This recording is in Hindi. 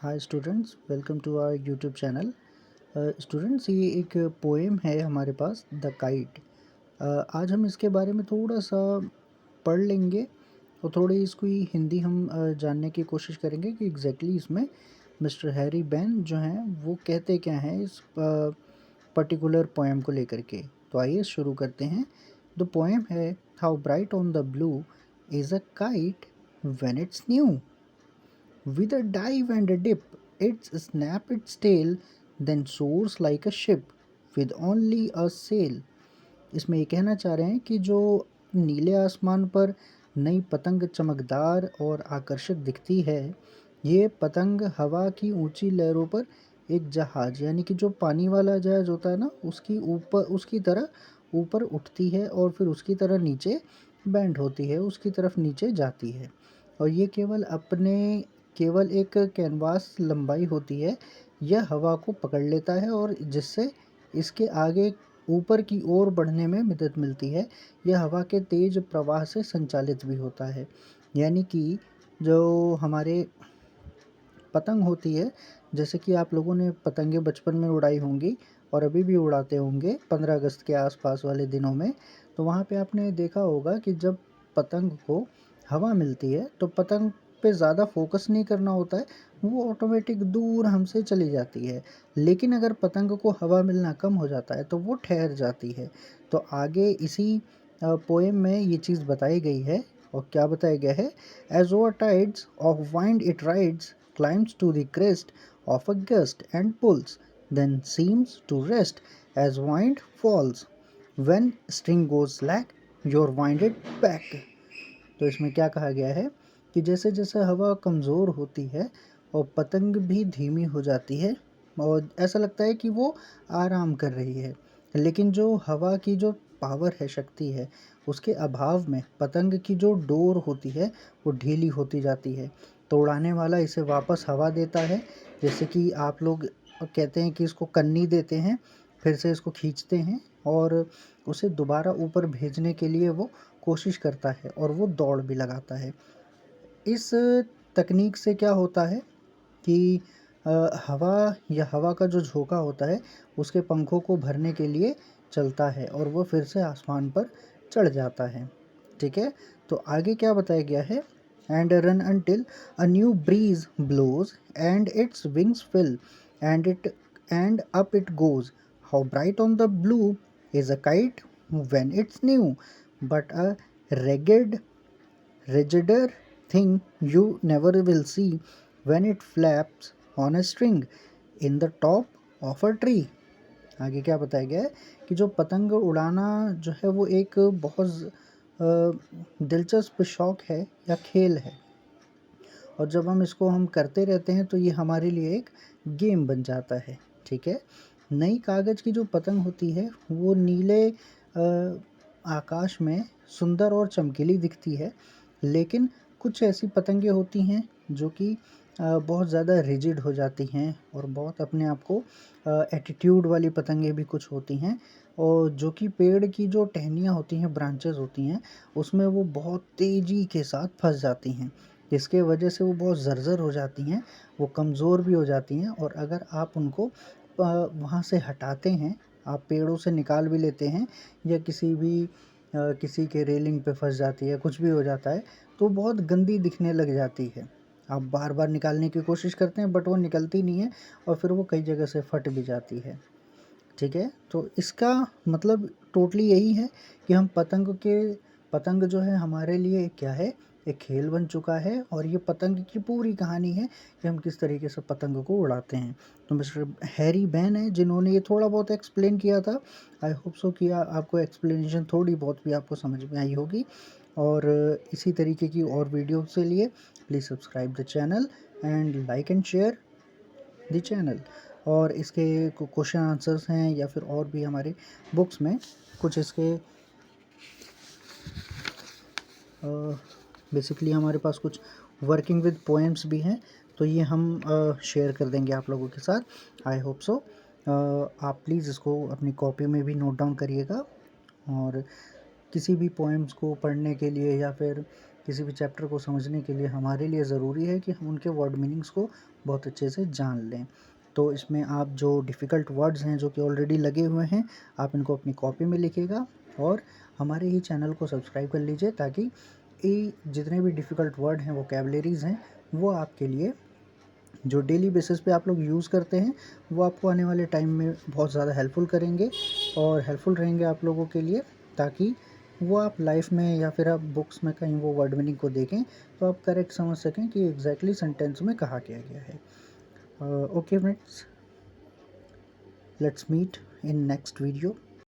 Hi students, welcome to our YouTube channel. Students, ये एक पोएम है हमारे पास, द काइट। आज हम इसके बारे में थोड़ा सा पढ़ लेंगे और थोड़ी इसकी हिंदी हम जानने की कोशिश करेंगे कि एग्जैक्टली इसमें मिस्टर हैरी बैन जो हैं वो कहते क्या हैं इस पर्टिकुलर पोएम को लेकर के। तो आइए शुरू करते हैं। द पोएम है, how bright on the blue is a kite when it's new, with a dive and a dip, it snaps its tail, then soars like a ship with only a sail. इसमें ये कहना चाह रहे हैं कि जो नीले आसमान पर नई पतंग चमकदार और आकर्षक दिखती है, ये पतंग हवा की ऊंची लहरों पर एक जहाज यानी कि जो पानी वाला जहाज होता है ना, उसकी तरह ऊपर उठती है और फिर उसकी तरह नीचे बैंड होती है, उसकी तरफ नीचे जाती है। और ये केवल एक कैनवास लंबाई होती है। यह हवा को पकड़ लेता है और जिससे इसके आगे ऊपर की ओर बढ़ने में मदद मिलती है। यह हवा के तेज प्रवाह से संचालित भी होता है। यानी कि जो हमारे पतंग होती है, जैसे कि आप लोगों ने पतंगे बचपन में उड़ाई होंगी और अभी भी उड़ाते होंगे 15 अगस्त के आसपास वाले दिनों में। तो वहाँ पे आपने देखा होगा कि जब पतंग को हवा मिलती है तो पतंग पे ज़्यादा फोकस नहीं करना होता है, वो ऑटोमेटिक दूर हमसे चली जाती है। लेकिन अगर पतंग को हवा मिलना कम हो जाता है तो वो ठहर जाती है। तो आगे इसी पोएम में ये चीज़ बताई गई है। और क्या बताया गया है, as over tides of wind it rides climbs to the crest of a gust and pulls, then seems to rest as wind falls. When string goes slack, you're winded back. तो इसमें क्या कहा गया है कि जैसे जैसे हवा कमज़ोर होती है और पतंग भी धीमी हो जाती है और ऐसा लगता है कि वो आराम कर रही है, लेकिन जो हवा की जो पावर है, शक्ति है, उसके अभाव में पतंग की जो डोर होती है वो ढीली होती जाती है। तो उड़ाने वाला इसे वापस हवा देता है, जैसे कि आप लोग कहते हैं कि इसको कन्नी देते हैं, फिर से इसको खींचते हैं और उसे दोबारा ऊपर भेजने के लिए वो कोशिश करता है और वो दौड़ भी लगाता है। इस तकनीक से क्या होता है कि हवा का जो झोंका होता है उसके पंखों को भरने के लिए चलता है और वो फिर से आसमान पर चढ़ जाता है। ठीक है, तो आगे क्या बताया गया है, and run until a new breeze blows and its wings fill and up it goes, how bright on the blue is a kite when it's new, but a ragged rigider thing you never will see when it flaps on a string in the top of a tree. आगे क्या बताया गया है कि जो पतंग उड़ाना जो है वो एक बहुत दिलचस्प शौक है या खेल है, और जब हम करते रहते हैं तो ये हमारे लिए एक गेम बन जाता है। ठीक है, नई कागज़ की जो पतंग होती है वो नीले आकाश में सुंदर और चमकीली दिखती है, लेकिन कुछ ऐसी पतंगे होती हैं जो कि बहुत ज़्यादा रिजिड हो जाती हैं और बहुत अपने आप को एटीट्यूड वाली पतंगे भी कुछ होती हैं, और जो कि पेड़ की जो टहनियाँ होती हैं, ब्रांचेस होती हैं, उसमें वो बहुत तेज़ी के साथ फंस जाती हैं, जिसके वजह से वो बहुत ज़र्ज़र हो जाती हैं, वो कमज़ोर भी हो जाती हैं। और अगर आप उनको वहाँ से हटाते हैं, आप पेड़ों से निकाल भी लेते हैं या किसी के रेलिंग पे फंस जाती है, कुछ भी हो जाता है, तो बहुत गंदी दिखने लग जाती है। आप बार-बार निकालने की कोशिश करते हैं बट वो निकलती नहीं है और फिर वो कई जगह से फट भी जाती है। ठीक है, तो इसका मतलब टोटली यही है कि पतंग जो है हमारे लिए क्या है, एक खेल बन चुका है, और ये पतंग की पूरी कहानी है कि हम किस तरीके से पतंग को उड़ाते हैं। तो मिस्टर हैरी बैन है जिन्होंने ये थोड़ा बहुत एक्सप्लेन किया था। आई होप सो कि आपको एक्सप्लेनेशन थोड़ी बहुत भी आपको समझ में आई होगी। और इसी तरीके की और वीडियो के लिए please subscribe the channel and like and share the channel. और इसके क्वेश्चन आंसर्स हैं या फिर और भी हमारे बुक्स में कुछ इसके बेसिकली हमारे पास कुछ वर्किंग विद पोएम्स भी हैं, तो ये हम शेयर कर देंगे आप लोगों के साथ। आई होप सो आप प्लीज़ इसको अपनी कॉपी में भी नोट डाउन करिएगा, और किसी भी पोएम्स को पढ़ने के लिए या फिर किसी भी चैप्टर को समझने के लिए हमारे लिए ज़रूरी है कि हम उनके वर्ड मीनिंग्स को बहुत अच्छे से जान लें। तो इसमें आप जो डिफ़िकल्ट वर्ड्स हैं जो कि ऑलरेडी लगे हुए हैं, आप इनको अपनी कॉपी में लिखिएगा और हमारे ही चैनल को सब्सक्राइब कर लीजिए, ताकि ये जितने भी डिफ़िकल्ट वर्ड हैं, वोकैबुलरीज़ हैं, वो आपके लिए जो डेली बेसिस पे आप लोग यूज़ करते हैं, वो आपको आने वाले टाइम में बहुत ज़्यादा हेल्पफुल करेंगे और हेल्पफुल रहेंगे आप लोगों के लिए, ताकि वो आप लाइफ में या फिर आप बुक्स में कहीं वो वर्ड मीनिंग को देखें तो आप करेक्ट समझ सकें कि एग्जैक्टली सेंटेंस में कहा क्या गया है। Okay friends, let's meet in next video.